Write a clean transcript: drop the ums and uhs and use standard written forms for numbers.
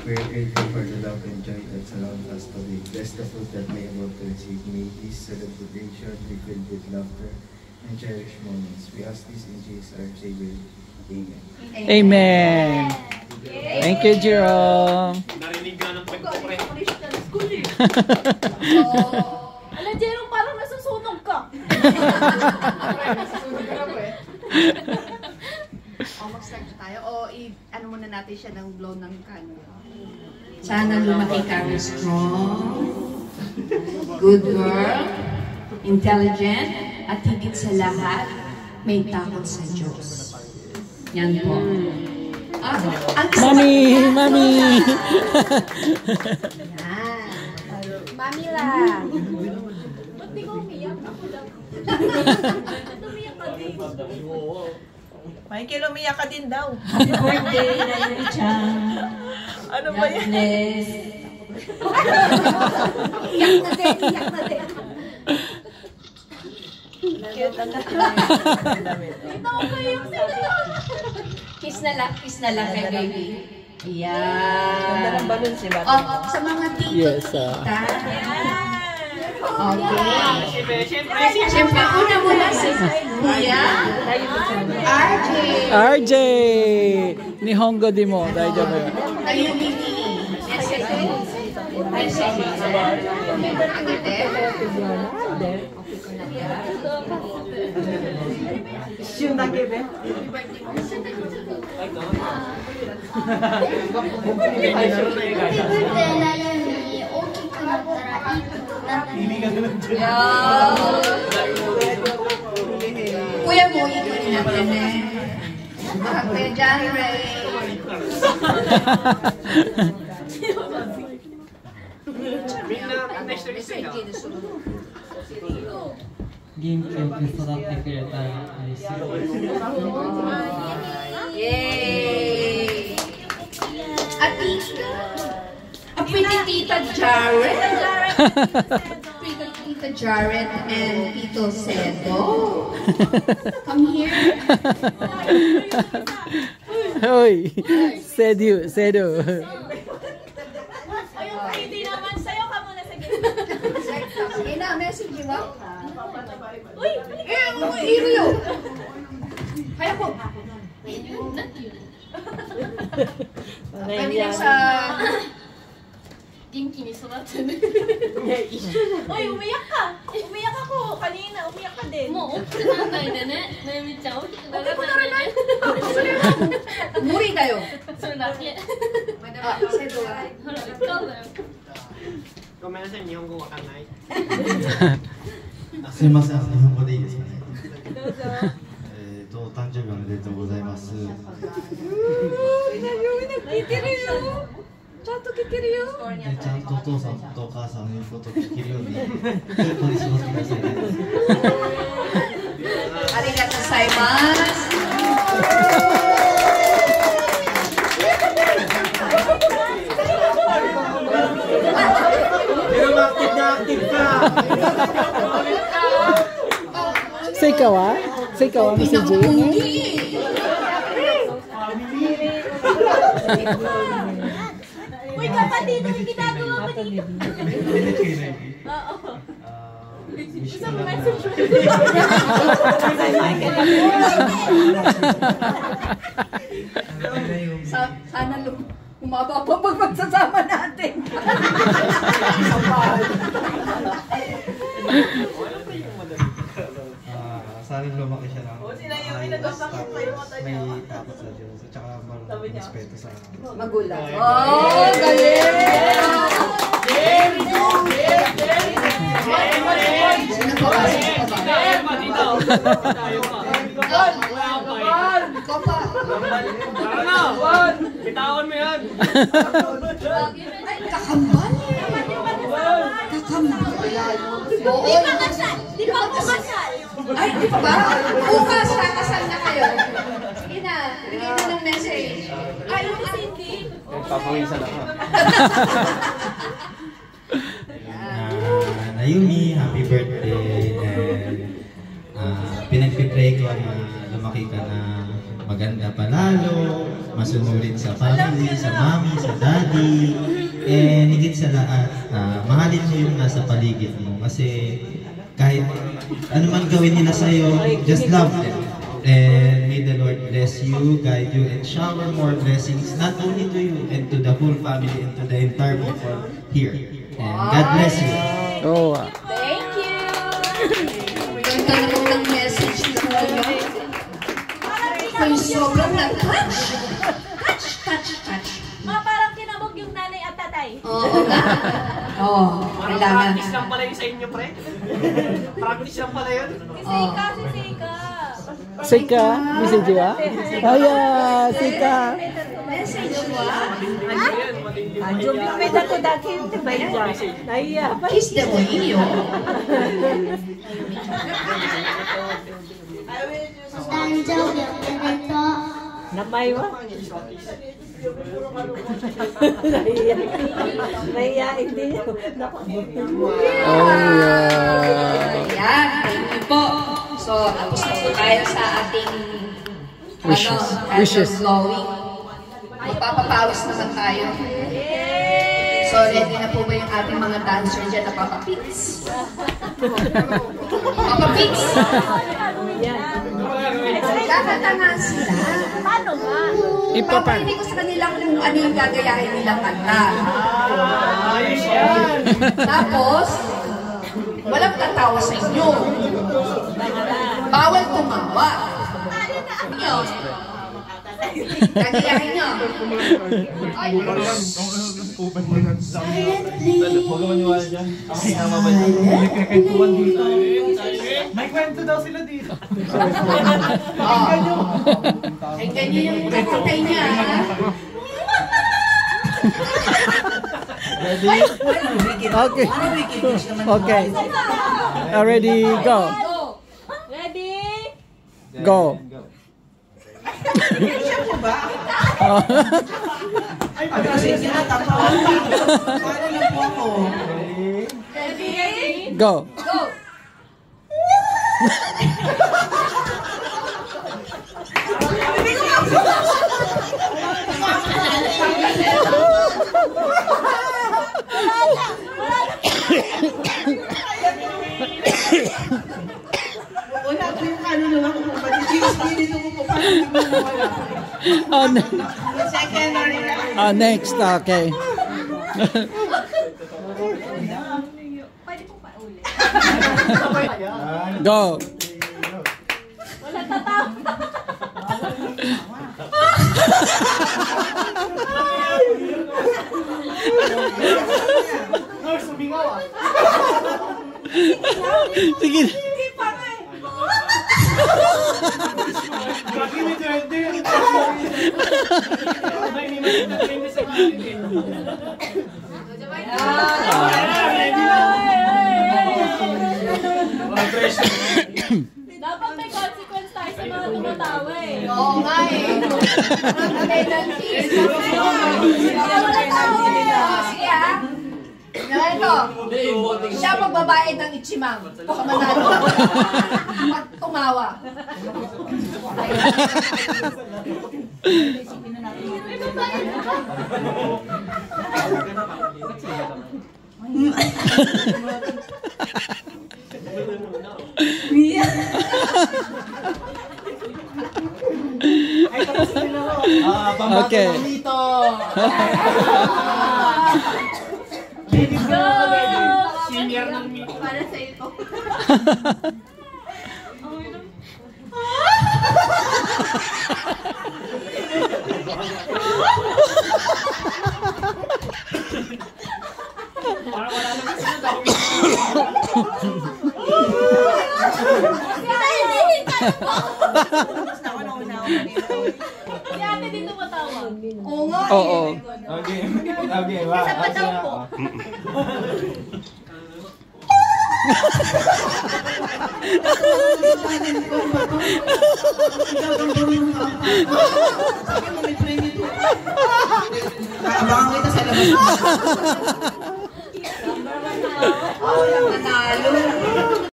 We are grateful for the love and joy that surround us today. Bless the food that we are able to receive. May this celebration be filled with laughter and cherished moments. We ask this in Jesus our Savior. Amen. Amen. Thank you, Jerome. Narinig ka ng pagkukulit. Ala, Jerome, parang nasusunog ka. O, mag-start na tayo. O, ano muna natin siya ng blow ng candle. Sana lumaki kang strong, good girl, intelligent, at higit sa lahat, may takot sa Diyos. Yan po. Mami! Mami! Mami lang. Ba't di ko umiyak? Ako lang. Umiyak ka din. Michael, umiyak ka din daw. Happy birthday, Nana-chan. Ano ba yan? Bless. Iyak na din, iyak na din. Cute na Ito ko yung sila. Kiss na lang kay baby. Ganda Ayan. ng balon si Mami. Oh, sa mga tito, Yes, tita. Okay. Siyempre, Siyempre, una muna si Kuya RJ. RJ! Nihongo di mo. Daijoubu yo. Ayumi ni Kuya mo, ikunin natin eh. Happy January.元気よく育ってくれたら嬉しい。 Yay! At Tita Tita Jared. Tita Jared and Tito Sedo. Come here. Hoy! Sedu, Sedu. Hindi naman, sayo ka muna sa gitna. Sige na, message mo. Uy! Iryo. Kaya po. Kami lang sa... 元気に育ってね。Uy, umiyak ka! Umiyak ako! Kanina, umiyak ka din. もう大きくならないでね、なゆみちゃん大きくならないでね。 Muri kayo. それだけ。 Ah, Sedo. ほら、そうだよ。ごめんなさい、日本語わかんない。すみません、日本語でいいですかね。どうぞ。お誕生日おめでとうございます。聞いてるよ。ちゃんと聞けるよ。ちゃんとお父さんとお母さんの言うことを聞けるように、本当に育ってくださいね。ありがとうございます。Seika wa? Seika wa mo si Jane? Uy, kapatid, ano yung ginagawa mo dito? Oo. Isang message mo. Sana umaba pa pag magsasama natin. Sana lumaki siya ng Sinayomi na daw bakit pa yung mata niya. may takot sa Diyos at saka marunong respeto sa Magulang. Oh, galing! Sino po ba? Sino po ba? Ikaw pa. Tara na! Bitawan mo yan! Ay, kakambal. Kakambal. Oo. Di pa kasal! Di pa ako kasal! Ay, di pa ba? Bukas, kakasal na kayo. Sige na, bigay na ng message. Ay, ako si Cindy. Papawisan ako. Nayumi, happy birthday. And pinagpipray ko na lumaki ka na maganda palalo. masunurin sa family, sa mommy, sa daddy. And higit sa lahat, mahalin mo yung nasa paligid mo. Kasi kahit ano man gawin nila sa'yo, just love them. And may the Lord bless you, guide you, and shower more blessings, not only to you, and to the whole family, and to the entire people here. And God bless you. Oh. Thank you! Ganda naman ng message na ano. Ay, sobrang na-touch. Touch. Parang kinabog yung nanay at tatay. Oo nga. Oo, kailangan. Practice lang pala yun sa inyo, pre. Practice lang pala yun. Si Sika. Sika, message wa? Aya, Sika. Message mo. Kiss the boy. Namaywa. Nahiyain din yun. Ayan, thank you po. So, tapos na po tayo sa ating Wishes. blowing. Magpapapawis naman tayo. So, ready na po ba yung ating mga dancer dyan na papapits? Papapits? Kakanta nga sila. Paano nga? Paparinig ko sa kanila kung ano yung gagayahin nilang kanta. Tapos, walang tatawa sa inyo. Bawal tumawa. Gagayahin nyo. May kwento daw sila dito. Ay, ganyan yung kakantay niya. Okay. Okay. Ready, go. Ready? Go. Siya po ba? Ay, kasi sinatapaw. Paano lang po ako? Ready? Go. Go! Wala ko yung kaluluwa ko po. Pati yung spirit ko po. Paano hindi mo wala? Secondary na. Next, okay. Pwede po pa ulit. Go. Wala tatawa. Nurse, sumingaw ah. Sige. Hindi pa nga eh. Grabe may trende. May trende sa Dapat may consequence tayo sa mga tumatawa eh. Oo nga eh. Penalties. Wala tawa eh. Sige ha. Naman ko. Siya magbabayad ng itchimang. Baka manalo. Pag tumawa. Okay. Go! senior ng meeting. Para sa ito. Parang wala naman sila daw. Si ate din tumatawa. Oo nga eh. Oo. Okay. Okay, wow. Isa pa daw po. Abangan kita sa labas. Nanalo.